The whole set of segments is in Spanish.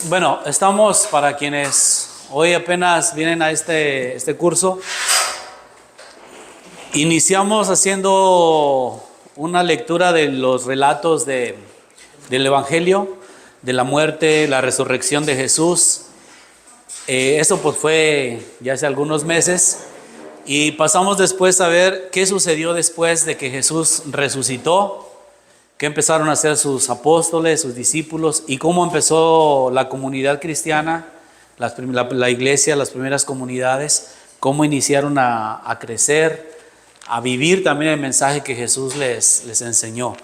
Bueno, estamos, para quienes hoy apenas vienen a este curso, iniciamos haciendo una lectura de los relatos del Evangelio, de la muerte, la resurrección de Jesús. Eso pues fue ya hace algunos meses, y pasamos después a ver qué sucedió después de que Jesús resucitó, qué empezaron a hacer sus apóstoles, sus discípulos, y cómo empezó la comunidad cristiana, la iglesia, las primeras comunidades, cómo iniciaron a crecer, a vivir también el mensaje que Jesús les enseñó.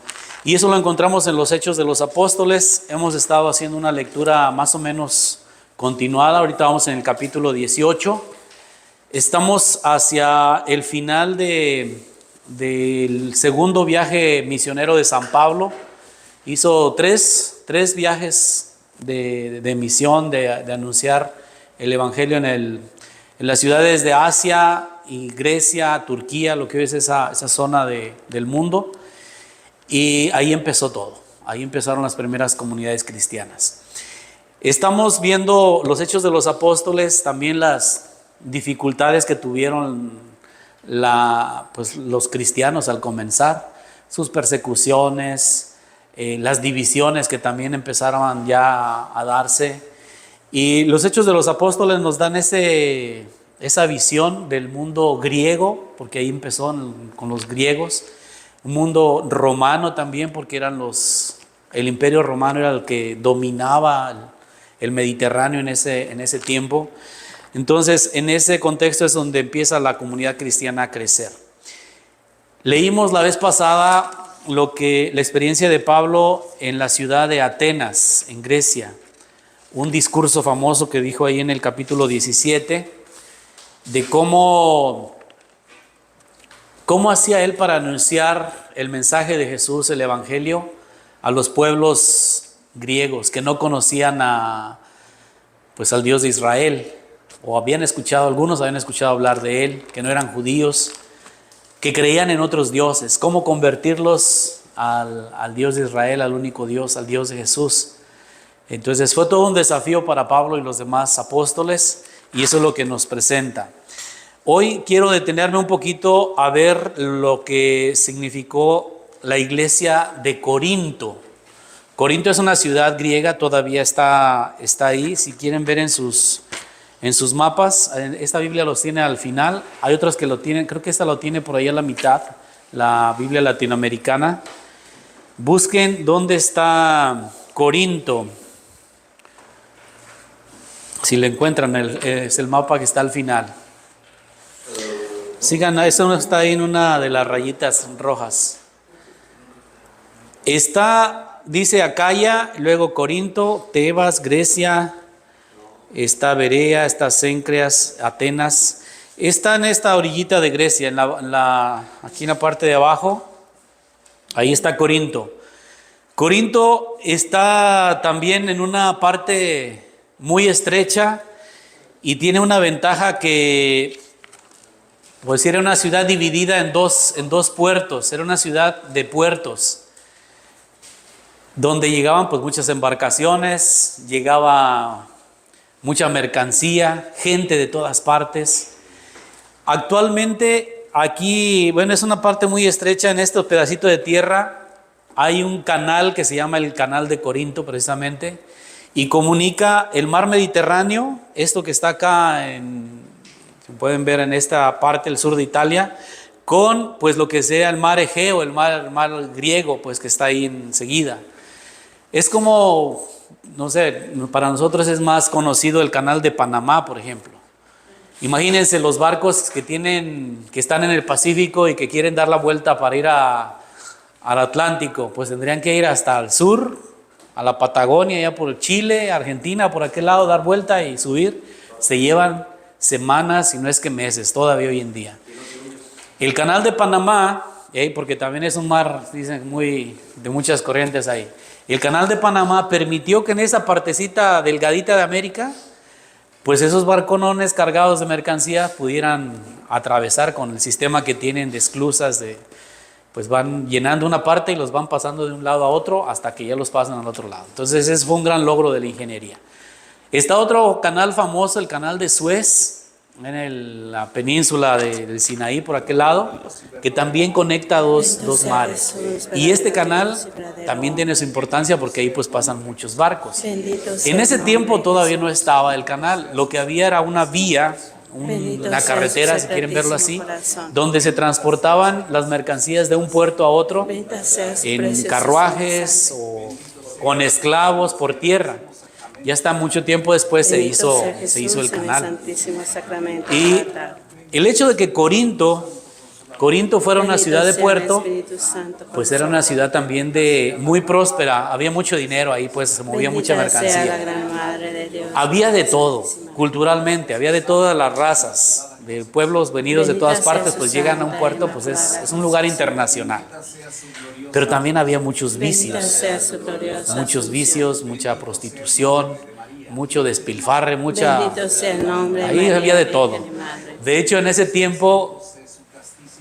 Y eso lo encontramos en los Hechos de los Apóstoles. Hemos estado haciendo una lectura más o menos continuada. Ahorita vamos en el capítulo 18. Estamos hacia el final del segundo viaje misionero de San Pablo. Hizo tres viajes de misión, de anunciar el Evangelio en las ciudades de Asia y Grecia, Turquía, lo que hoy es esa zona del mundo. Y ahí empezó todo. Ahí empezaron las primeras comunidades cristianas. Estamos viendo los Hechos de los Apóstoles, también las dificultades que tuvieron los cristianos al comenzar, sus persecuciones, las divisiones que también empezaron ya a darse. Y los Hechos de los Apóstoles nos dan esa visión del mundo griego, porque ahí empezó con los griegos, un mundo romano también, porque el imperio romano era el que dominaba el Mediterráneo en ese tiempo. Entonces, en ese contexto es donde empieza la comunidad cristiana a crecer. Leímos la vez pasada la experiencia de Pablo en la ciudad de Atenas, en Grecia, un discurso famoso que dijo ahí en el capítulo 17, de cómo hacía él para anunciar el mensaje de Jesús, el Evangelio, a los pueblos griegos que no conocían al Dios de Israel, o algunos habían escuchado hablar de él, que no eran judíos, que creían en otros dioses. Cómo convertirlos al Dios de Israel, al único Dios, al Dios de Jesús. Entonces fue todo un desafío para Pablo y los demás apóstoles, y eso es lo que nos presenta. Hoy quiero detenerme un poquito a ver lo que significó la iglesia de Corinto. Corinto es una ciudad griega, todavía está ahí. Si quieren ver en sus mapas, esta Biblia los tiene al final. Hay otras que lo tienen, creo que esta lo tiene por ahí a la mitad, la Biblia latinoamericana. Busquen dónde está Corinto. Si lo encuentran, es el mapa que está al final. Sigan, eso no está ahí en una de las rayitas rojas. Dice Acaya, luego Corinto, Tebas, Grecia, está Berea, está Cencreas, Atenas. Está en esta orillita de Grecia, aquí en la parte de abajo, ahí está Corinto. Corinto está también en una parte muy estrecha y tiene una ventaja que, pues, era una ciudad dividida en dos puertos, era una ciudad de puertos, donde llegaban pues muchas embarcaciones, llegaba mucha mercancía, gente de todas partes. Actualmente aquí, es una parte muy estrecha, en este pedacito de tierra hay un canal que se llama el Canal de Corinto precisamente, y comunica el mar Mediterráneo, esto que está acá, pueden ver en esta parte, el sur de Italia, con pues lo que sea el mar Egeo, el mar griego, pues que está ahí enseguida. Es como, no sé, para nosotros es más conocido el Canal de Panamá, por ejemplo. Imagínense los barcos que están en el Pacífico y que quieren dar la vuelta para ir al Atlántico, pues tendrían que ir hasta el sur, a la Patagonia, allá por Chile, Argentina, por aquel lado, dar vuelta y subir. Se llevan semanas, si no es que meses, todavía hoy en día. El Canal de Panamá, porque también es un mar, dicen, de muchas corrientes ahí. El Canal de Panamá permitió que en esa partecita delgadita de América, pues esos barconones cargados de mercancía pudieran atravesar con el sistema que tienen de esclusas pues van llenando una parte y los van pasando de un lado a otro hasta que ya los pasan al otro lado. Entonces ese fue un gran logro de la ingeniería. Está otro canal famoso, el canal de Suez, en la península del Sinaí, por aquel lado, que también conecta dos mares. Y este canal también tiene su importancia porque ahí pues pasan muchos barcos. En ese tiempo todavía no estaba el canal, lo que había era una vía, una carretera, si quieren verlo así, donde se transportaban las mercancías de un puerto a otro en carruajes o con esclavos por tierra. Ya hasta mucho tiempo después se hizo el canal. Y el hecho de que Corinto fuera una ciudad de puerto, pues era una ciudad también muy próspera, había mucho dinero ahí, pues se movía mucha mercancía. Había de todo, culturalmente, había de todas las razas, de pueblos venidos de todas partes, pues llegan a un puerto, pues es un lugar internacional. Pero también había muchos vicios, mucha prostitución, mucho despilfarre, ahí había de todo. De hecho, en ese tiempo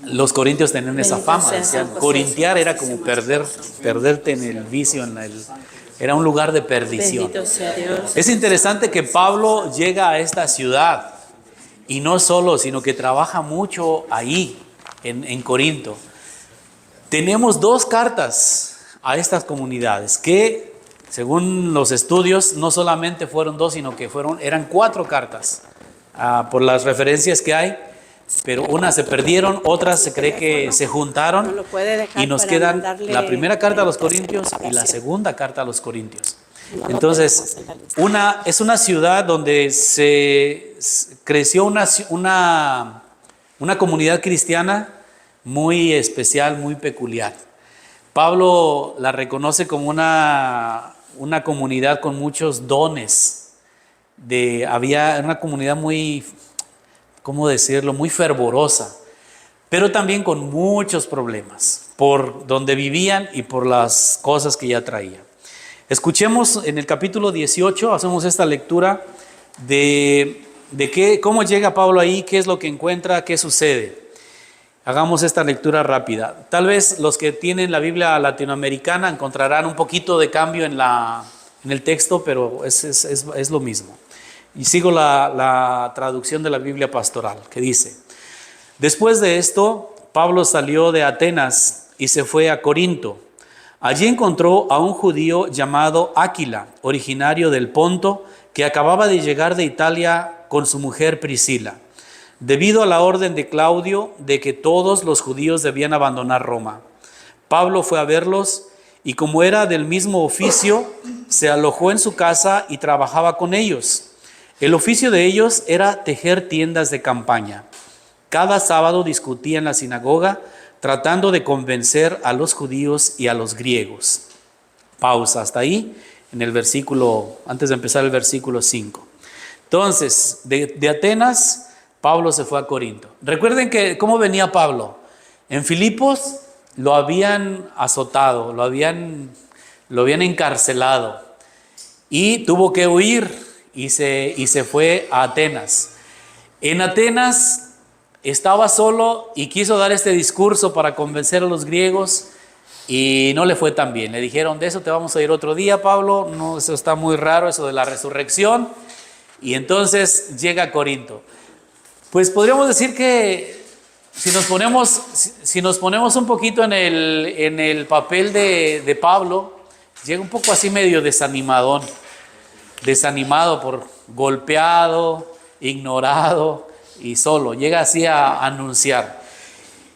los corintios tenían esa fama, decían, corintiar era como perderte en el vicio, era un lugar de perdición. Es interesante que Pablo llega a esta ciudad y no solo, sino que trabaja mucho ahí, en Corinto. Tenemos 2 cartas a estas comunidades que, según los estudios, no solamente fueron 2, sino que eran 4 cartas, por las referencias que hay, pero unas se perdieron, otras se cree que se juntaron y nos quedan la primera carta a los Corintios y la segunda carta a los Corintios. Entonces, es una ciudad donde se creció una comunidad cristiana muy especial, muy peculiar. Pablo la reconoce como una comunidad con muchos dones. Había una comunidad muy, ¿cómo decirlo?, muy fervorosa, pero también con muchos problemas por donde vivían y por las cosas que ya traían. Escuchemos en el capítulo 18, hacemos esta lectura de cómo llega Pablo ahí, qué es lo que encuentra, qué sucede. Hagamos esta lectura rápida. Tal vez los que tienen la Biblia latinoamericana encontrarán un poquito de cambio en el texto, pero es lo mismo. Y sigo la traducción de la Biblia pastoral, que dice: después de esto, Pablo salió de Atenas y se fue a Corinto. Allí encontró a un judío llamado Áquila, originario del Ponto, que acababa de llegar de Italia con su mujer Priscila, debido a la orden de Claudio de que todos los judíos debían abandonar Roma. Pablo fue a verlos y, como era del mismo oficio, se alojó en su casa y trabajaba con ellos. El oficio de ellos era tejer tiendas de campaña. Cada sábado discutía en la sinagoga, tratando de convencer a los judíos y a los griegos. Pausa hasta ahí, antes de empezar el versículo 5. Entonces, de Atenas, Pablo se fue a Corinto. Recuerden cómo venía Pablo. En Filipos lo habían azotado, lo habían encarcelado y tuvo que huir y se fue a Atenas. En Atenas estaba solo y quiso dar este discurso para convencer a los griegos y no le fue tan bien. Le dijeron: de eso te vamos a ir otro día, Pablo, no, eso está muy raro, eso de la resurrección. Y entonces llega a Corinto. Pues podríamos decir que si nos ponemos un poquito en el papel de Pablo, llega un poco así medio desanimado por golpeado, ignorado y solo. Llega así a anunciar.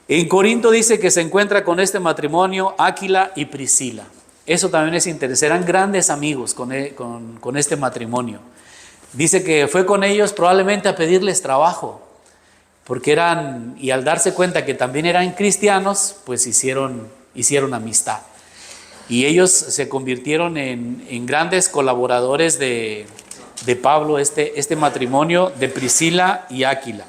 En Corinto dice que se encuentra con este matrimonio, Áquila y Priscila. Eso también es interesante. Eran grandes amigos con este matrimonio. Dice que fue con ellos probablemente a pedirles trabajo, porque y al darse cuenta que también eran cristianos, pues hicieron amistad. Y ellos se convirtieron en grandes colaboradores de Pablo, este matrimonio de Priscila y Áquila.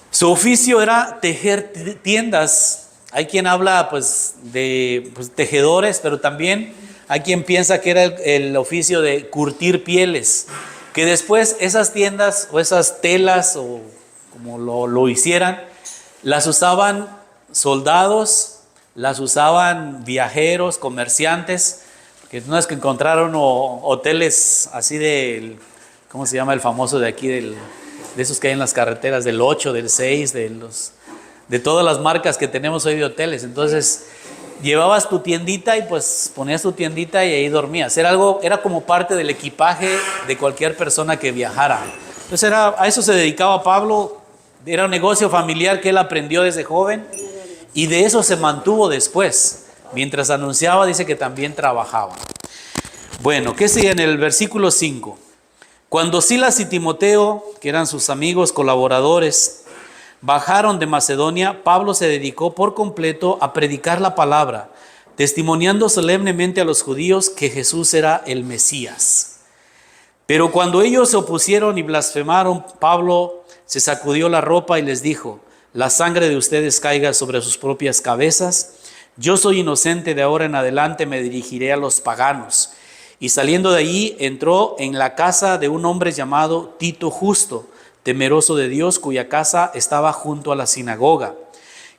Su oficio era tejer tiendas. Hay quien habla de tejedores, pero también hay quien piensa que era el oficio de curtir pieles, que después esas tiendas o esas telas, o como lo hicieran, las usaban soldados, las usaban viajeros, comerciantes, que no es que encontraron hoteles así ¿cómo se llama el famoso de aquí? De esos que hay en las carreteras, del 8, del 6, de todas las marcas que tenemos hoy de hoteles. Entonces llevabas tu tiendita y pues ponías tu tiendita y ahí dormías. Era como parte del equipaje de cualquier persona que viajara. Entonces a eso se dedicaba Pablo. Era un negocio familiar que él aprendió desde joven y de eso se mantuvo después. Mientras anunciaba, dice que también trabajaba. Bueno, ¿qué sigue en el versículo 5? Cuando Silas y Timoteo, que eran sus amigos, colaboradores, bajaron de Macedonia, Pablo se dedicó por completo a predicar la palabra, testimoniando solemnemente a los judíos que Jesús era el Mesías. Pero cuando ellos se opusieron y blasfemaron, Pablo se sacudió la ropa y les dijo: la sangre de ustedes caiga sobre sus propias cabezas. Yo soy inocente, de ahora en adelante me dirigiré a los paganos. Y saliendo de allí, entró en la casa de un hombre llamado Tito Justo, temeroso de Dios, cuya casa estaba junto a la sinagoga.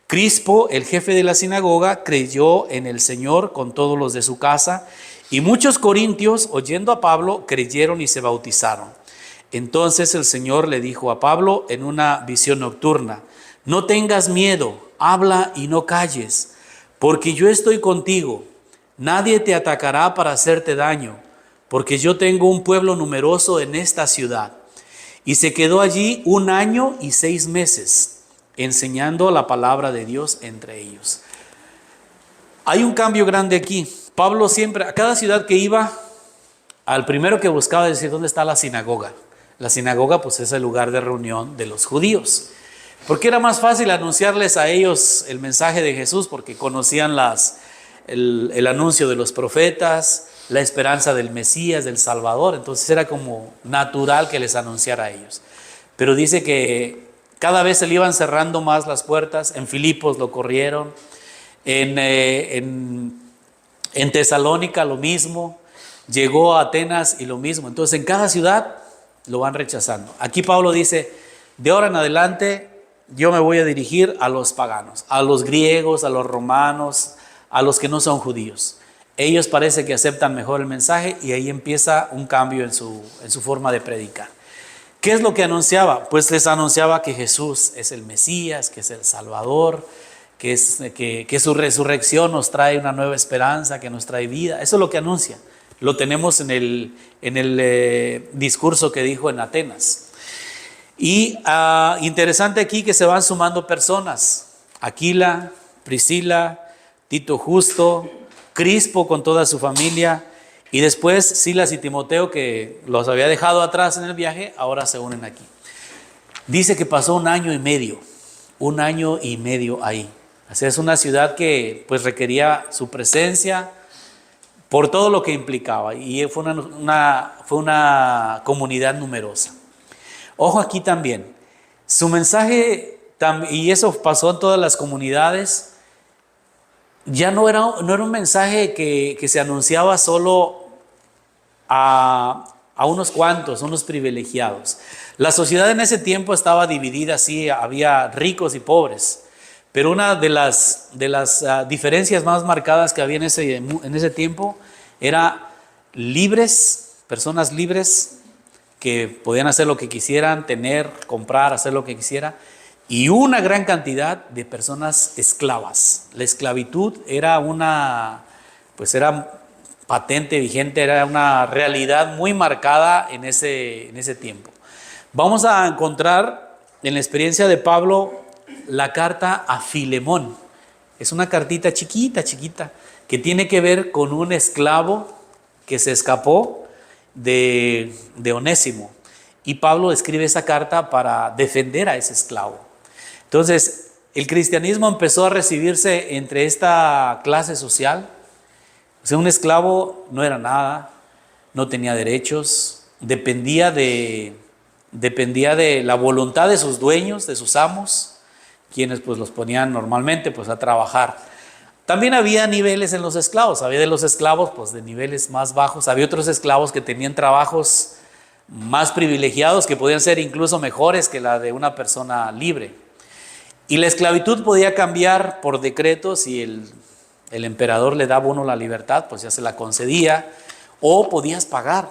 Crispo, el jefe de la sinagoga, creyó en el Señor con todos los de su casa, y muchos corintios, oyendo a Pablo, creyeron y se bautizaron. Entonces el Señor le dijo a Pablo en una visión nocturna: no tengas miedo, habla y no calles, porque yo estoy contigo. Nadie te atacará para hacerte daño, porque yo tengo un pueblo numeroso en esta ciudad. Y se quedó allí 1 año y 6 meses, enseñando la palabra de Dios entre ellos. Hay un cambio grande aquí. Pablo siempre, a cada ciudad que iba, al primero que buscaba decir: ¿dónde está la sinagoga? La sinagoga pues es el lugar de reunión de los judíos. Porque era más fácil anunciarles a ellos el mensaje de Jesús, porque conocían el anuncio de los profetas, la esperanza del Mesías, del Salvador. Entonces era como natural que les anunciara a ellos. Pero dice que cada vez se le iban cerrando más las puertas. En Filipos lo corrieron, en Tesalónica lo mismo, llegó a Atenas y lo mismo. Entonces en cada ciudad lo van rechazando. Aquí Pablo dice: de ahora en adelante yo me voy a dirigir a los paganos, a los griegos, a los romanos, a los que no son judíos. Ellos parece que aceptan mejor el mensaje y ahí empieza un cambio en su forma de predicar. ¿Qué es lo que anunciaba? Pues les anunciaba que Jesús es el Mesías, que es el Salvador, que su resurrección nos trae una nueva esperanza, que nos trae vida. Eso es lo que anuncia. Lo tenemos en el discurso que dijo en Atenas. Y interesante aquí que se van sumando personas: Aquila, Priscila, Tito Justo, Crispo con toda su familia, y después Silas y Timoteo, que los había dejado atrás en el viaje, ahora se unen aquí. Dice que pasó 1 año y medio, 1 año y medio ahí. Así es una ciudad que pues requería su presencia por todo lo que implicaba, y fue una comunidad numerosa. Ojo aquí también, su mensaje, y eso pasó en todas las comunidades, ya no era un mensaje que se anunciaba solo a unos cuantos, unos privilegiados. La sociedad en ese tiempo estaba dividida así, había ricos y pobres, pero una de las diferencias más marcadas que había en ese tiempo era personas libres que podían hacer lo que quisieran, tener, comprar, hacer lo que quisieran, y una gran cantidad de personas esclavas. La esclavitud era era patente, vigente, era una realidad muy marcada en ese tiempo. Vamos a encontrar en la experiencia de Pablo la carta a Filemón. Es una cartita chiquita, que tiene que ver con un esclavo que se escapó de Onésimo. Y Pablo escribe esa carta para defender a ese esclavo. Entonces, el cristianismo empezó a recibirse entre esta clase social. O sea, un esclavo no era nada, no tenía derechos, dependía de la voluntad de sus dueños, de sus amos, quienes pues los ponían normalmente pues a trabajar. También había niveles en los esclavos, había de los esclavos pues de niveles más bajos, había otros esclavos que tenían trabajos más privilegiados, que podían ser incluso mejores que la de una persona libre. Y la esclavitud podía cambiar por decreto si el emperador le daba a uno la libertad, pues ya se la concedía, o podías pagar.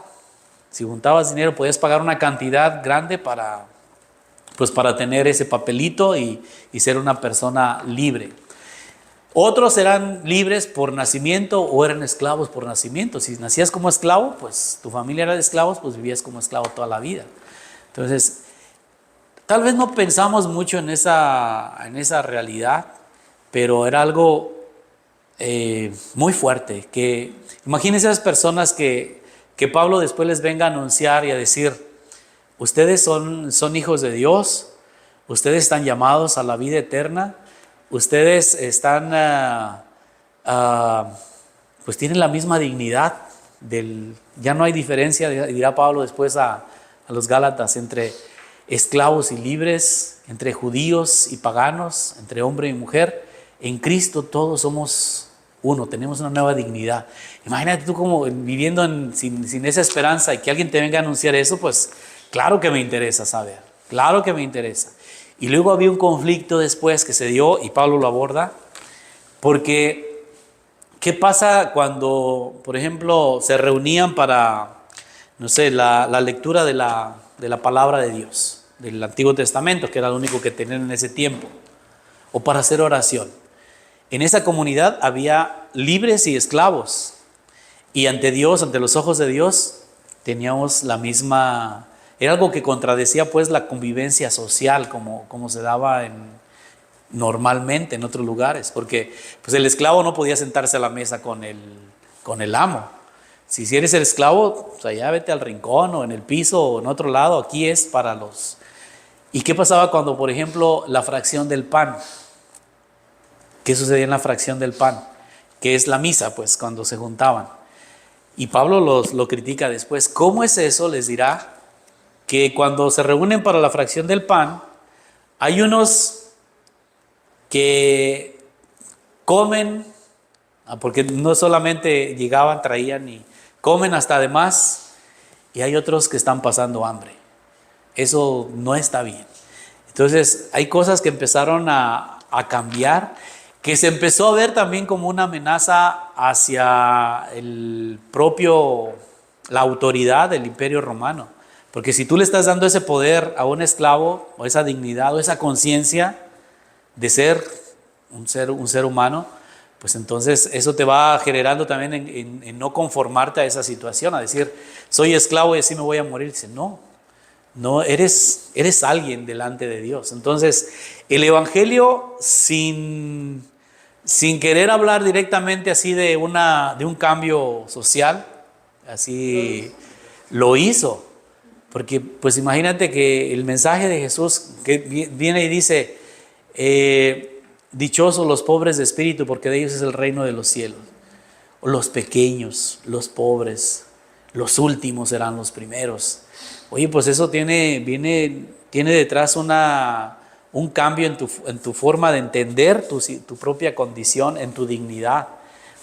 Si juntabas dinero, podías pagar una cantidad grande para tener ese papelito y ser una persona libre. Otros eran libres por nacimiento o eran esclavos por nacimiento. Si nacías como esclavo, pues tu familia era de esclavos, pues vivías como esclavo toda la vida. Entonces, tal vez no pensamos mucho en esa realidad, pero era algo muy fuerte. Que imagínense esas personas que Pablo después les venga a anunciar y a decir: ustedes son hijos de Dios, ustedes están llamados a la vida eterna, ustedes están, pues tienen la misma dignidad. Ya no hay diferencia, dirá Pablo después a los Gálatas, entre esclavos y libres, entre judíos y paganos, entre hombre y mujer. En Cristo todos somos uno, tenemos una nueva dignidad. Imagínate tú como viviendo sin esa esperanza y que alguien te venga a anunciar eso, pues claro que me interesa saber, claro que me interesa. Y luego había un conflicto después que se dio y Pablo lo aborda, porque ¿qué pasa cuando, por ejemplo, se reunían para, no sé, la lectura de la palabra de Dios, del Antiguo Testamento, que era lo único que tenían en ese tiempo, o para hacer oración? En esa comunidad había libres y esclavos, y ante Dios, ante los ojos de Dios, teníamos la misma. Era algo que contradecía pues la convivencia social como se daba normalmente en otros lugares, porque pues el esclavo no podía sentarse a la mesa con el amo. Si eres el esclavo, pues allá vete al rincón o en el piso o en otro lado. Aquí es para los. ¿Y qué pasaba cuando, por ejemplo, la fracción del pan? ¿Qué sucedía en la fracción del pan? Que es la misa, pues cuando se juntaban. Y Pablo lo critica después. ¿Cómo es eso? Les dirá que cuando se reúnen para la fracción del pan, hay unos que comen, porque no solamente llegaban, traían y comen hasta de más, y hay otros que están pasando hambre. Eso no está bien. Entonces hay cosas que empezaron a cambiar, que se empezó a ver también como una amenaza hacia la autoridad del Imperio Romano. Porque si tú le estás dando ese poder a un esclavo, o esa dignidad, o esa conciencia de ser un ser humano, pues entonces eso te va generando también en no conformarte a esa situación, a decir, soy esclavo y así me voy a morir. Dice, no, eres alguien delante de Dios. Entonces, el Evangelio, sin querer hablar directamente así de un cambio social, así lo hizo. Porque pues imagínate que el mensaje de Jesús que viene y dice, dichosos los pobres de espíritu, porque de ellos es el reino de los cielos. O los pequeños, los pobres, los últimos serán los primeros. Oye, pues eso tiene detrás un cambio en tu forma de entender tu propia condición, en tu dignidad.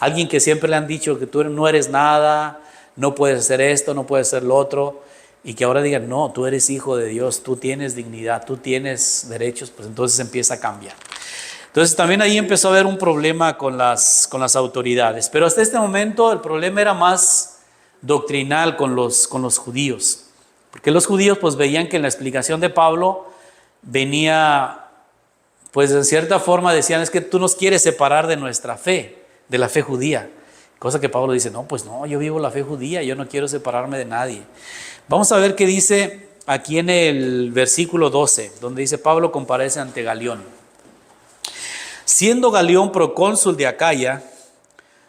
Alguien que siempre le han dicho que tú no eres nada, no puedes hacer esto, no puedes hacer lo otro, y que ahora digan, no, tú eres hijo de Dios, tú tienes dignidad, tú tienes derechos, pues entonces empieza a cambiar. Entonces también ahí empezó a haber un problema con las autoridades, pero hasta este momento el problema era más doctrinal con los judíos, porque los judíos pues veían que en la explicación de Pablo venía, pues en cierta forma decían, es que tú nos quieres separar de nuestra fe, de la fe judía, cosa que Pablo dice, no, pues no, yo vivo la fe judía, yo no quiero separarme de nadie. Vamos a ver qué dice aquí en el versículo 12, donde dice, Pablo comparece ante Galión. Siendo Galión procónsul de Acaya,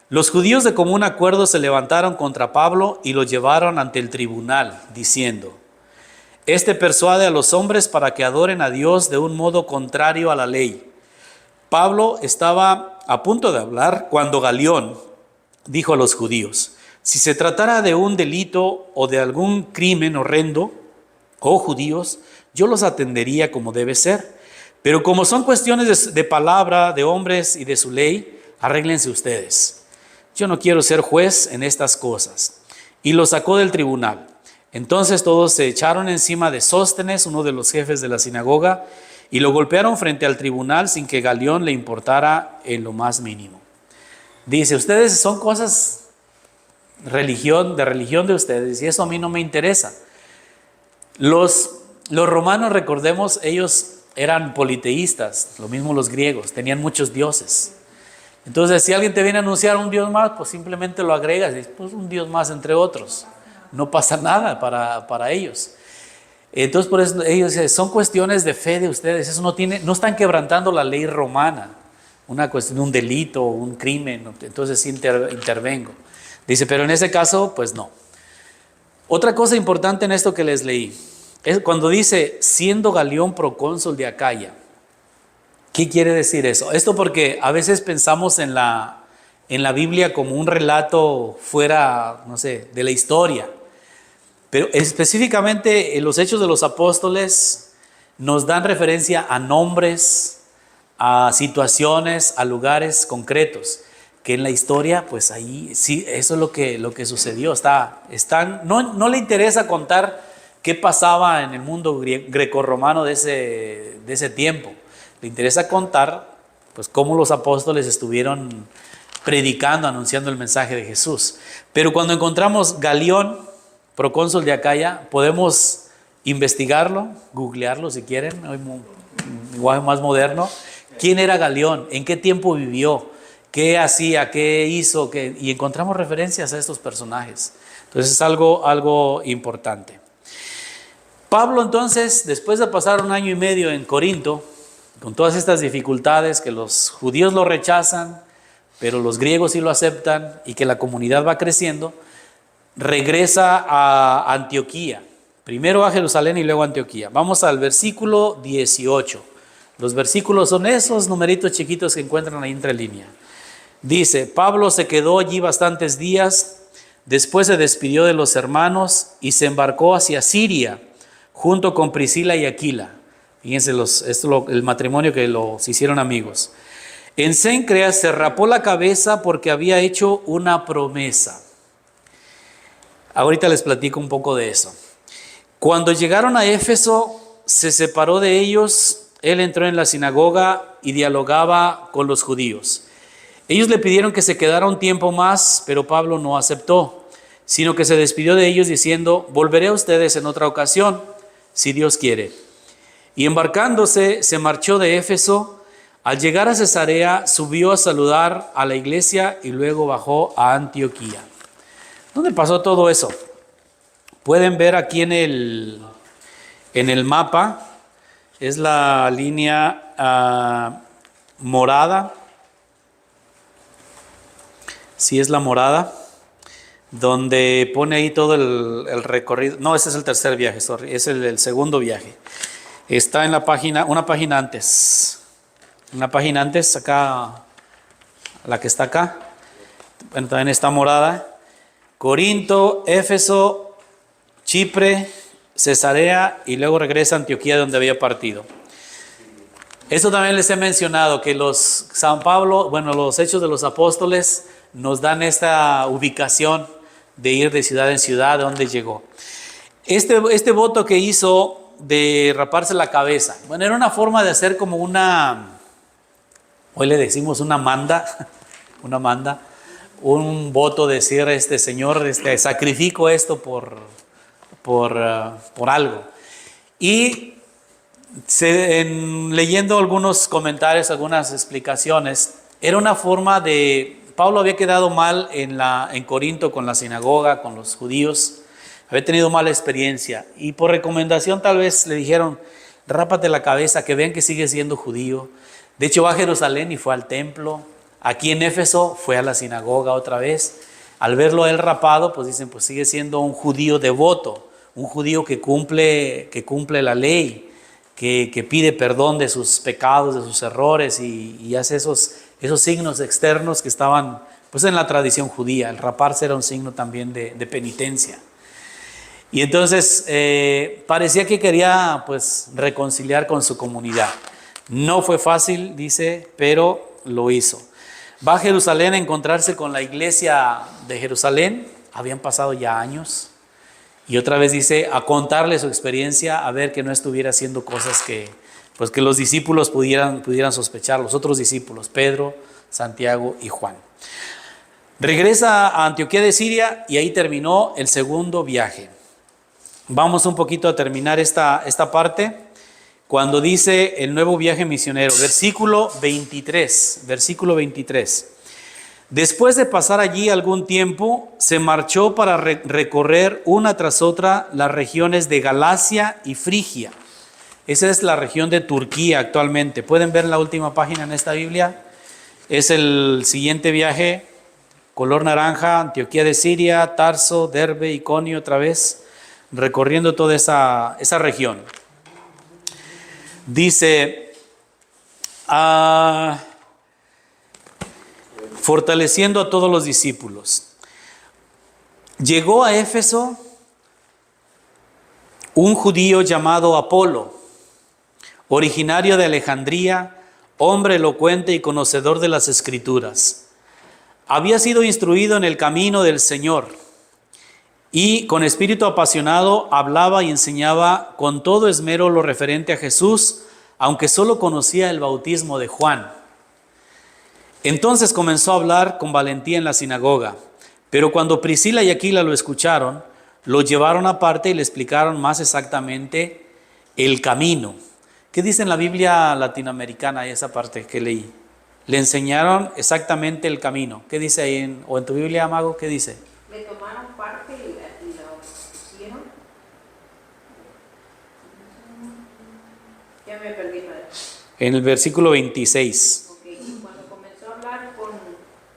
los judíos de común acuerdo se levantaron contra Pablo y lo llevaron ante el tribunal, diciendo, este persuade a los hombres para que adoren a Dios de un modo contrario a la ley. Pablo estaba a punto de hablar cuando Galión dijo a los judíos, si se tratara de un delito o de algún crimen horrendo, oh judíos, yo los atendería como debe ser. Pero como son cuestiones de palabra, de hombres y de su ley, arréglense ustedes. Yo no quiero ser juez en estas cosas. Y lo sacó del tribunal. Entonces todos se echaron encima de Sóstenes, uno de los jefes de la sinagoga, y lo golpearon frente al tribunal sin que Galión le importara en lo más mínimo. Dice, ustedes son cosas de religión de ustedes, y eso a mí no me interesa. Los romanos, recordemos, ellos eran politeístas, lo mismo los griegos, tenían muchos dioses. Entonces, si alguien te viene a anunciar un dios más, pues simplemente lo agregas, y dices, pues un dios más entre otros. No pasa nada para ellos. Entonces, por eso ellos dicen, son cuestiones de fe de ustedes, eso no están quebrantando la ley romana, una cuestión de un delito, un crimen, entonces intervengo. Dice, pero en ese caso, pues no. Otra cosa importante en esto que les leí, es cuando dice, siendo Galión procónsul de Acaya. ¿Qué quiere decir eso? Esto porque a veces pensamos en la Biblia como un relato fuera, no sé, de la historia. Pero específicamente los Hechos de los Apóstoles nos dan referencia a nombres, a situaciones, a lugares concretos, que en la historia, pues ahí sí, eso es lo que sucedió. No le interesa contar qué pasaba en el mundo grecorromano de ese tiempo. Le interesa contar pues cómo los apóstoles estuvieron predicando, anunciando el mensaje de Jesús. Pero cuando encontramos Galión, procónsul de Acaya, podemos investigarlo, googlearlo si quieren, un lenguaje más moderno. ¿Quién era Galión? ¿En qué tiempo vivió? ¿Qué hacía? ¿Qué hizo? Y encontramos referencias a estos personajes. Entonces es algo importante. Pablo entonces, después de pasar 1 año y medio en Corinto, con todas estas dificultades, que los judíos lo rechazan, pero los griegos sí lo aceptan y que la comunidad va creciendo, regresa a Antioquía. Primero a Jerusalén y luego a Antioquía. Vamos al versículo 18. Los versículos son esos numeritos chiquitos que encuentran ahí entre línea. Dice, Pablo se quedó allí bastantes días, después se despidió de los hermanos y se embarcó hacia Siria, junto con Priscila y Aquila. Fíjense, el matrimonio que los hicieron amigos. En Cencreas se rapó la cabeza porque había hecho una promesa. Ahorita les platico un poco de eso. Cuando llegaron a Éfeso, se separó de ellos. Él entró en la sinagoga y dialogaba con los judíos. Ellos le pidieron que se quedara un tiempo más, pero Pablo no aceptó, sino que se despidió de ellos diciendo, volveré a ustedes en otra ocasión, si Dios quiere. Y embarcándose, se marchó de Éfeso. Al llegar a Cesarea, subió a saludar a la iglesia y luego bajó a Antioquía. ¿Dónde pasó todo eso? Pueden ver aquí en el mapa, es la línea morada. Sí, es la morada, donde pone ahí todo el recorrido. No, ese es el tercer viaje, es el segundo viaje. Está en la página, una página antes, acá, la que está acá. Bueno, también está morada. Corinto, Éfeso, Chipre, Cesarea y luego regresa a Antioquía donde había partido. Esto también les he mencionado, que los Hechos de los Apóstoles nos dan esta ubicación de ir de ciudad en ciudad, de donde llegó. Este voto que hizo de raparse la cabeza, bueno, era una forma de hacer como hoy le decimos una manda, un voto de decir, Señor, sacrifico esto por algo. Y leyendo algunos comentarios, algunas explicaciones, era una forma de... Pablo había quedado mal en Corinto con la sinagoga, con los judíos, había tenido mala experiencia y por recomendación tal vez le dijeron, rápate la cabeza, que vean que sigue siendo judío. De hecho va a Jerusalén y fue al templo. Aquí en Éfeso fue a la sinagoga otra vez. Al verlo a él rapado, pues dicen, pues sigue siendo un judío devoto, un judío que cumple la ley, que pide perdón de sus pecados, de sus errores y hace esos signos externos que estaban pues en la tradición judía. El raparse era un signo también de penitencia. Y entonces parecía que quería pues reconciliar con su comunidad. No fue fácil, dice, pero lo hizo. Va a Jerusalén a encontrarse con la iglesia de Jerusalén. Habían pasado ya años. Y otra vez dice, a contarle su experiencia, a ver que no estuviera haciendo cosas que pues que los discípulos pudieran sospechar, los otros discípulos, Pedro, Santiago y Juan. Regresa a Antioquía de Siria y ahí terminó el segundo viaje. Vamos un poquito a terminar esta parte cuando dice el nuevo viaje misionero, versículo 23. Después de pasar allí algún tiempo, se marchó para recorrer una tras otra las regiones de Galacia y Frigia. Esa es la región de Turquía actualmente. ¿Pueden ver la última página en esta Biblia? Es el siguiente viaje, color naranja, Antioquía de Siria, Tarso, Derbe, Iconio otra vez, recorriendo toda esa región. Dice, fortaleciendo a todos los discípulos. Llegó a Éfeso un judío llamado Apolo, originario de Alejandría, hombre elocuente y conocedor de las Escrituras. Había sido instruido en el camino del Señor y con espíritu apasionado hablaba y enseñaba con todo esmero lo referente a Jesús, aunque solo conocía el bautismo de Juan. Entonces comenzó a hablar con valentía en la sinagoga, pero cuando Priscila y Aquila lo escucharon, lo llevaron aparte y le explicaron más exactamente el camino. ¿Qué dice en la Biblia latinoamericana esa parte que leí? Le enseñaron exactamente el camino. ¿Qué dice ahí o en tu Biblia, Mago? ¿Qué dice? Le tomaron parte y la pusieron. Ya me perdí. En el versículo 26. Y cuando comenzó a hablar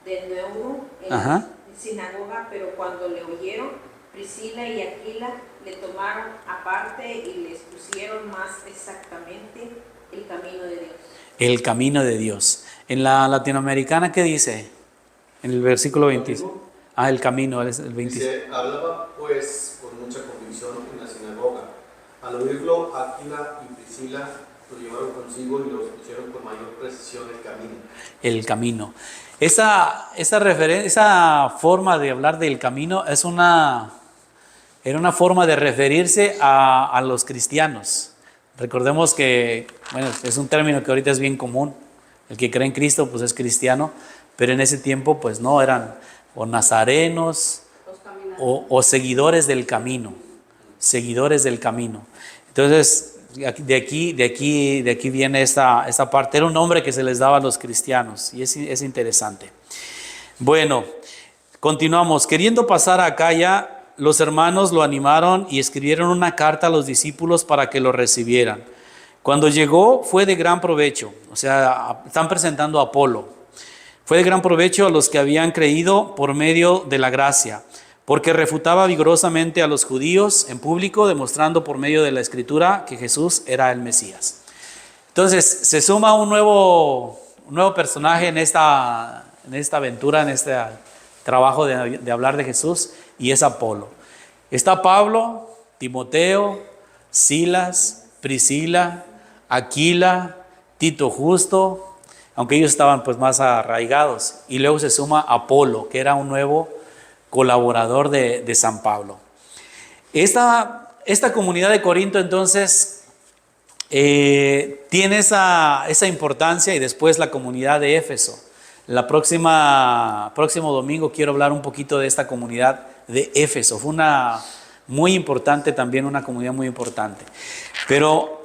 de nuevo en sinagoga, pero cuando le oyeron, Priscila y Aquila le tomaron aparte y les pusieron más exactamente el camino de Dios. El camino de Dios. En la latinoamericana, ¿qué dice? En el versículo 26. El camino, el 26. Dice, hablaba pues con mucha convicción en la sinagoga. Al oírlo, Aquila y Priscila lo llevaron consigo y lo pusieron con mayor precisión el camino. El camino. Esa forma de hablar del camino era una forma de referirse a los cristianos. Recordemos que, es un término que ahorita es bien común. El que cree en Cristo, pues es cristiano, pero en ese tiempo, pues no, eran o nazarenos o seguidores del camino. Seguidores del camino. Entonces, de aquí viene esta parte. Era un nombre que se les daba a los cristianos y es interesante. Bueno, continuamos. Queriendo pasar a Acaya, los hermanos lo animaron y escribieron una carta a los discípulos para que lo recibieran. Cuando llegó fue de gran provecho, o sea, están presentando a Apolo. Fue de gran provecho a los que habían creído por medio de la gracia, porque refutaba vigorosamente a los judíos en público, demostrando por medio de la Escritura que Jesús era el Mesías. Entonces, se suma un nuevo personaje en esta aventura, en este trabajo de hablar de Jesús, y es Apolo. Está Pablo, Timoteo, Silas, Priscila, Aquila, Tito Justo, aunque ellos estaban pues más arraigados. Y luego se suma Apolo, que era un nuevo colaborador de San Pablo. Esta comunidad de Corinto entonces tiene esa importancia, y después la comunidad de Éfeso. Próximo domingo quiero hablar un poquito de esta comunidad de Éfeso. Fue una comunidad muy importante. Pero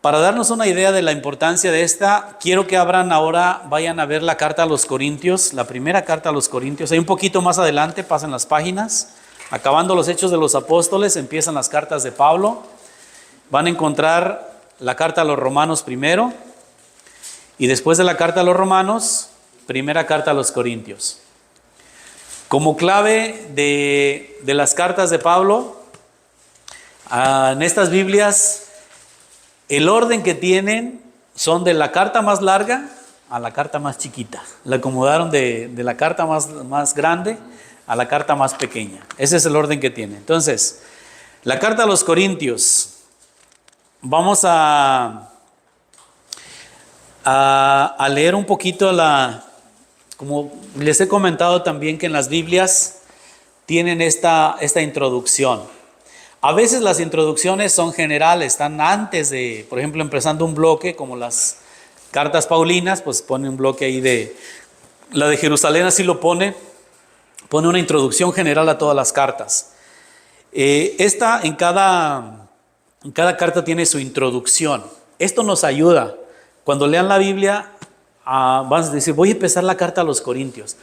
para darnos una idea de la importancia de esta, quiero que vayan a ver la carta a los Corintios, la primera carta a los Corintios. Hay un poquito más adelante, pasan las páginas. Acabando los Hechos de los Apóstoles, empiezan las cartas de Pablo. Van a encontrar la carta a los Romanos primero, y después de la carta a los Romanos, primera carta a los Corintios. Como clave de las cartas de Pablo, en estas Biblias, el orden que tienen son de la carta más larga a la carta más chiquita. La acomodaron de la carta más grande a la carta más pequeña. Ese es el orden que tiene. Entonces, la carta a los Corintios. Vamos a leer un poquito como les he comentado también, que en las Biblias tienen esta introducción. A veces las introducciones son generales, están antes de, por ejemplo, empezando un bloque, como las cartas paulinas, pues pone un bloque ahí de, la de Jerusalén así lo pone una introducción general a todas las cartas. Esta en cada carta tiene su introducción. Esto nos ayuda. Cuando lean la Biblia, vas a decir, voy a empezar la carta a los Corintios.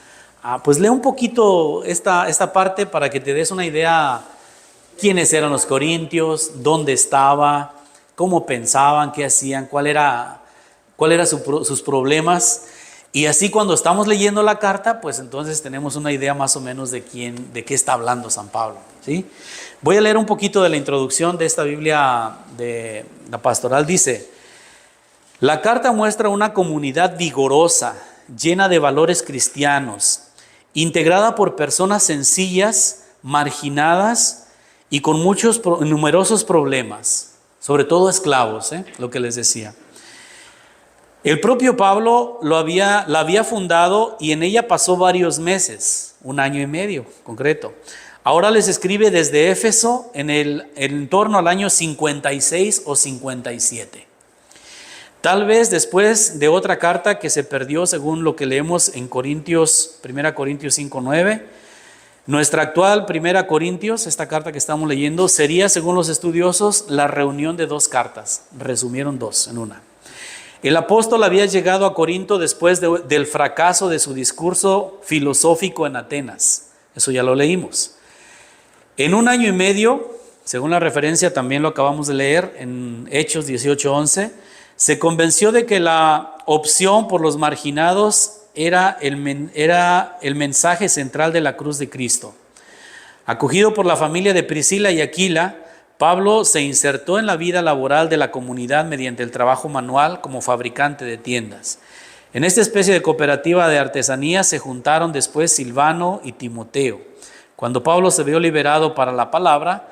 Pues lee un poquito esta parte para que te des una idea quiénes eran los corintios, dónde estaba, cómo pensaban, qué hacían, cuál era sus problemas. Y así cuando estamos leyendo la carta, pues entonces tenemos una idea más o menos de qué está hablando San Pablo, ¿sí? Voy a leer un poquito de la introducción de esta Biblia de la pastoral. Dice: la carta muestra una comunidad vigorosa, llena de valores cristianos, integrada por personas sencillas, marginadas y con numerosos problemas, sobre todo esclavos, lo que les decía. El propio Pablo la había fundado y en ella pasó varios meses, 1 año y medio concreto. Ahora les escribe desde Éfeso en torno al año 56 o 57. Tal vez después de otra carta que se perdió, según lo que leemos en 1 Corintios 5:9, nuestra actual 1 Corintios, esta carta que estamos leyendo, sería, según los estudiosos, la reunión de 2 cartas. Resumieron 2 en una. El apóstol había llegado a Corinto después del fracaso de su discurso filosófico en Atenas. Eso ya lo leímos. En 1 año y medio, según la referencia también lo acabamos de leer en Hechos 18:11, se convenció de que la opción por los marginados era el mensaje central de la cruz de Cristo. Acogido por la familia de Priscila y Aquila, Pablo se insertó en la vida laboral de la comunidad mediante el trabajo manual como fabricante de tiendas. En esta especie de cooperativa de artesanía se juntaron después Silvano y Timoteo. Cuando Pablo se vio liberado para la palabra,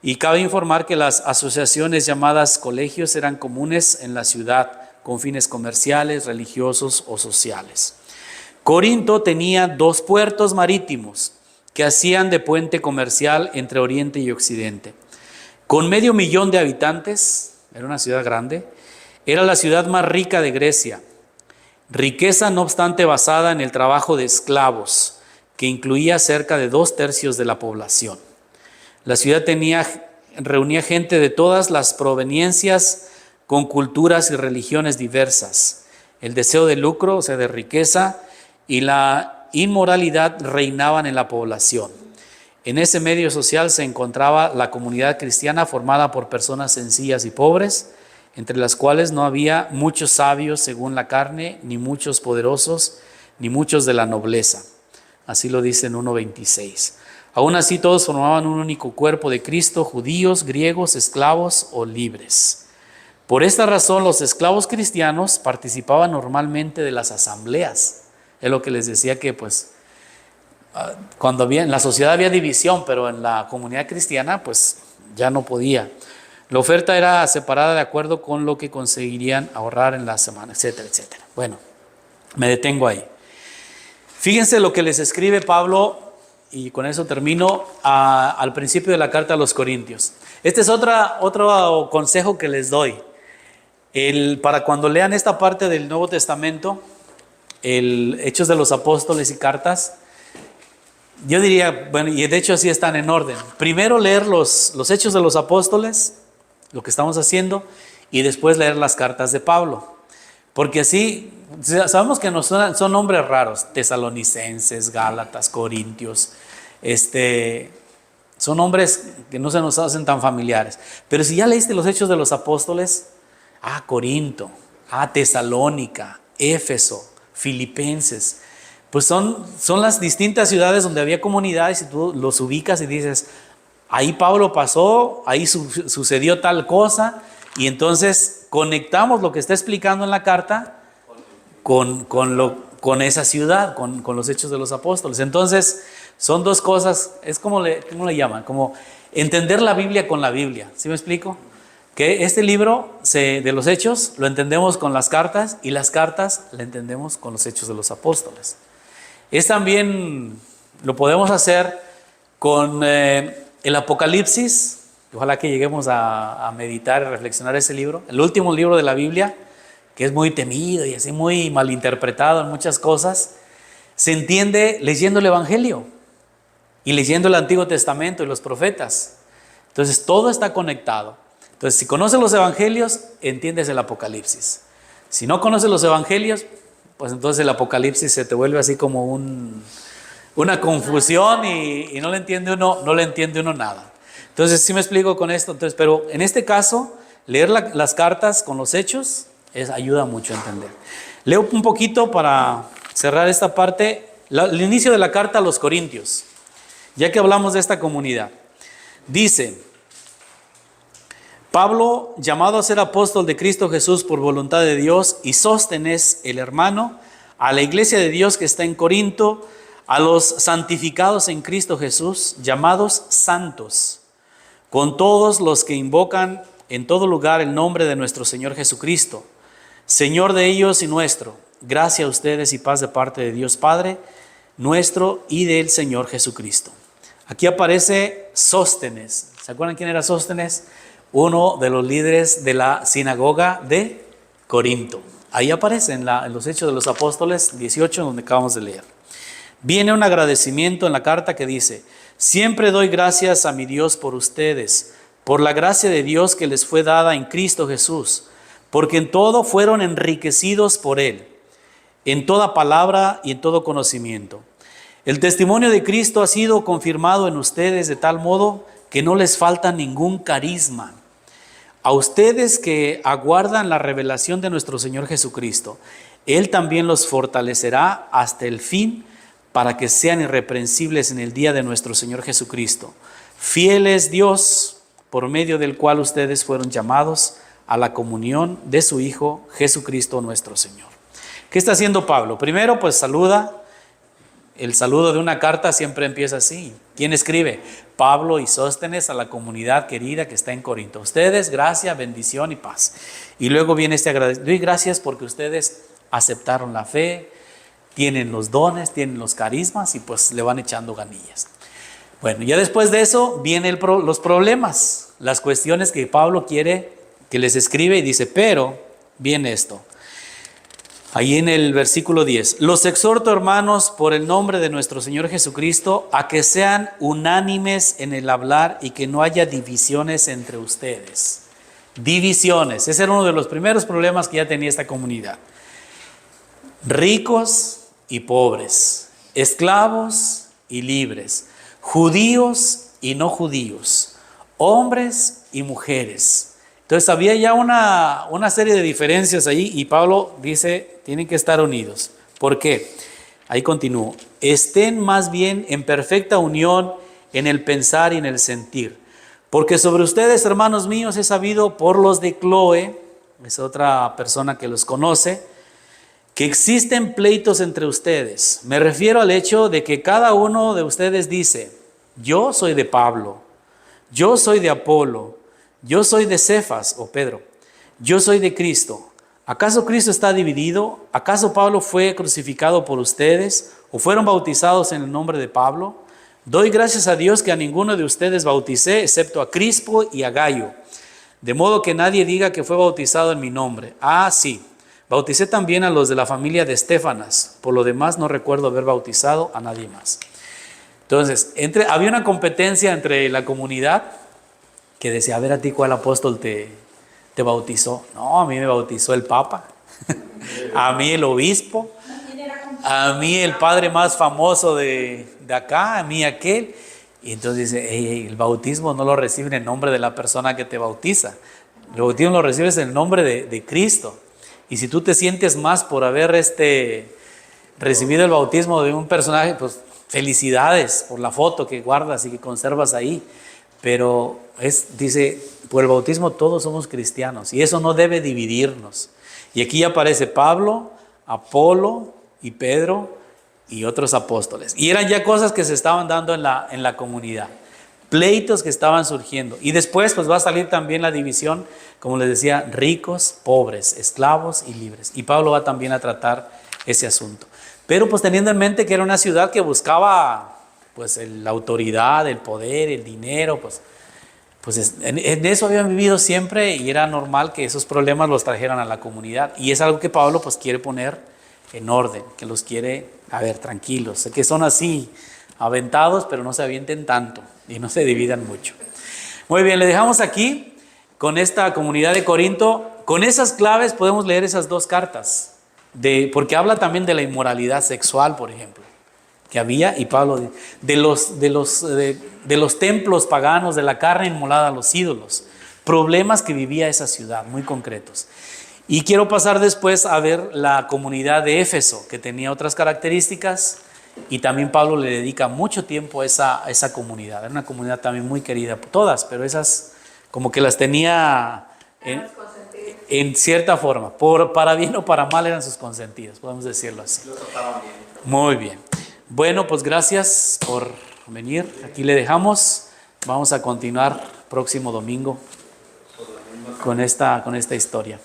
y cabe informar que las asociaciones llamadas colegios eran comunes en la ciudad con fines comerciales, religiosos o sociales. Corinto tenía 2 puertos marítimos que hacían de puente comercial entre Oriente y Occidente. Con 500,000 de habitantes, era una ciudad grande, era la ciudad más rica de Grecia. Riqueza, no obstante, basada en el trabajo de esclavos, que incluía cerca de 2/3 de la población. La ciudad reunía gente de todas las proveniencias, con culturas y religiones diversas. El deseo de lucro, o sea, de riqueza, y la inmoralidad reinaban en la población. En ese medio social se encontraba la comunidad cristiana formada por personas sencillas y pobres, entre las cuales no había muchos sabios según la carne, ni muchos poderosos, ni muchos de la nobleza. Así lo dice en 1:26. Aún así todos formaban un único cuerpo de Cristo, judíos, griegos, esclavos o libres. Por esta razón los esclavos cristianos participaban normalmente de las asambleas. Es lo que les decía que pues cuando en la sociedad había división, pero en la comunidad cristiana pues ya no podía. La oferta era separada de acuerdo con lo que conseguirían ahorrar en la semana, etcétera, etcétera. Bueno, me detengo ahí. Fíjense lo que les escribe Pablo, y con eso termino, al principio de la carta a los Corintios. Este es otro consejo que les doy. Para cuando lean esta parte del Nuevo Testamento, Hechos de los Apóstoles y cartas, yo diría, bueno, y de hecho así están en orden. Primero leer los Hechos de los Apóstoles, lo que estamos haciendo, y después leer las cartas de Pablo. Porque así, sabemos que son nombres raros, tesalonicenses, gálatas, corintios, son nombres que no se nos hacen tan familiares. Pero si ya leíste los Hechos de los Apóstoles, Corinto, Tesalónica, Éfeso, Filipenses, pues son las distintas ciudades donde había comunidades, y tú los ubicas y dices, ahí Pablo pasó, ahí sucedió tal cosa, y entonces conectamos lo que está explicando en la carta con esa ciudad, con los Hechos de los Apóstoles. Entonces son 2 cosas, es ¿cómo le llaman? Como entender la Biblia con la Biblia, ¿sí me explico? Que este libro de los Hechos lo entendemos con las cartas, y las cartas la entendemos con los Hechos de los Apóstoles. También lo podemos hacer con el Apocalipsis, Ojalá que lleguemos a meditar y reflexionar ese libro. El último libro de la Biblia, que es muy temido y así muy malinterpretado en muchas cosas, se entiende leyendo el Evangelio y leyendo el Antiguo Testamento y los profetas. Entonces todo está conectado. Entonces si conoces los Evangelios, entiendes el Apocalipsis. Si no conoces los Evangelios, pues entonces el Apocalipsis se te vuelve así como una confusión y no le entiende uno nada. Entonces sí me explico con esto. Entonces, pero en este caso, leer las cartas con los hechos ayuda mucho a entender. Leo un poquito para cerrar esta parte, el inicio de la carta a los Corintios, ya que hablamos de esta comunidad. Dice: Pablo, llamado a ser apóstol de Cristo Jesús por voluntad de Dios, y Sóstenes, el hermano, a la iglesia de Dios que está en Corinto, a los santificados en Cristo Jesús, llamados santos, con todos los que invocan en todo lugar el nombre de nuestro Señor Jesucristo, Señor de ellos y nuestro, gracia a ustedes y paz de parte de Dios Padre nuestro y del Señor Jesucristo. Aquí aparece Sóstenes. ¿Se acuerdan quién era Sóstenes? Uno de los líderes de la sinagoga de Corinto. Ahí aparece en los Hechos de los Apóstoles 18, donde acabamos de leer. Viene un agradecimiento en la carta que dice: siempre doy gracias a mi Dios por ustedes, por la gracia de Dios que les fue dada en Cristo Jesús, porque en todo fueron enriquecidos por Él, en toda palabra y en todo conocimiento. El testimonio de Cristo ha sido confirmado en ustedes de tal modo que no les falta ningún carisma. A ustedes que aguardan la revelación de nuestro Señor Jesucristo, Él también los fortalecerá hasta el fin para que sean irreprensibles en el día de nuestro Señor Jesucristo. Fiel es Dios, por medio del cual ustedes fueron llamados a la comunión de su Hijo Jesucristo nuestro Señor. ¿Qué está haciendo Pablo? Primero, pues saluda. El saludo de una carta siempre empieza así. ¿Quién escribe? Pablo y Sóstenes a la comunidad querida que está en Corinto. Ustedes, gracia, bendición y paz. Y luego viene este agradecimiento. Doy gracias porque ustedes aceptaron la fe, tienen los dones, tienen los carismas y pues le van echando ganillas. Bueno, ya después de eso vienen los problemas, las cuestiones que Pablo quiere que les escribe y dice, pero viene esto. Ahí en el versículo 10, los exhorto, hermanos, por el nombre de nuestro Señor Jesucristo, a que sean unánimes en el hablar y que no haya divisiones entre ustedes. Divisiones, ese era uno de los primeros problemas que ya tenía esta comunidad. Ricos y pobres, esclavos y libres, judíos y no judíos, hombres y mujeres. Entonces había ya una serie de diferencias ahí y Pablo dice, tienen que estar unidos. ¿Por qué? Ahí continúo. Estén más bien en perfecta unión en el pensar y en el sentir. Porque sobre ustedes, hermanos míos, he sabido por los de Cloé, es otra persona que los conoce, que existen pleitos entre ustedes. Me refiero al hecho de que cada uno de ustedes dice, yo soy de Pablo, yo soy de Apolo, yo soy de Cefas o Pedro, yo soy de Cristo. ¿Acaso Cristo está dividido? ¿Acaso Pablo fue crucificado por ustedes o fueron bautizados en el nombre de Pablo? Doy gracias a Dios que a ninguno de ustedes bauticé, excepto a Crispo y a Gayo, de modo que nadie diga que fue bautizado en mi nombre. Ah, sí, bauticé también a los de la familia de Estéfanas, por lo demás no recuerdo haber bautizado a nadie más. Entonces, había una competencia entre la comunidad que decía, a ver a ti cuál apóstol te bautizó. No, a mí me bautizó el Papa, a mí el obispo, a mí el padre más famoso de acá, a mí aquel. Y entonces dice, el bautismo no lo recibe en el nombre de la persona que te bautiza. El bautismo lo recibes en el nombre de Cristo. Y si tú te sientes más por haber recibido el bautismo de un personaje, pues felicidades por la foto que guardas y que conservas ahí. Pero dice, por el bautismo todos somos cristianos y eso no debe dividirnos. Y aquí aparece Pablo, Apolo y Pedro y otros apóstoles. Y eran ya cosas que se estaban dando en la comunidad, pleitos que estaban surgiendo. Y después pues va a salir también la división, como les decía, ricos, pobres, esclavos y libres. Y Pablo va también a tratar ese asunto. Pero pues teniendo en mente que era una ciudad que buscaba pues la autoridad, el poder, el dinero, pues pues en eso habían vivido siempre y era normal que esos problemas los trajeran a la comunidad. Y es algo que Pablo pues quiere poner en orden, que los quiere, a ver, tranquilos, sé que son así, aventados, pero no se avienten tanto y no se dividan mucho. Muy bien, le dejamos aquí con esta comunidad de Corinto. Con esas claves podemos leer esas dos cartas, porque habla también de la inmoralidad sexual, por ejemplo, que había, y Pablo de los templos paganos, de la carne inmolada a los ídolos, problemas que vivía esa ciudad muy concretos. Y quiero pasar después a ver la comunidad de Éfeso, que tenía otras características, y también Pablo le dedica mucho tiempo a esa comunidad. Era una comunidad también muy querida por todas, pero esas como que las tenía en cierta forma, para bien o para mal eran sus consentidos, podemos decirlo así. Lo trataban bien. Muy bien. Bueno, pues gracias por venir. Aquí le dejamos. Vamos a continuar próximo domingo con esta historia.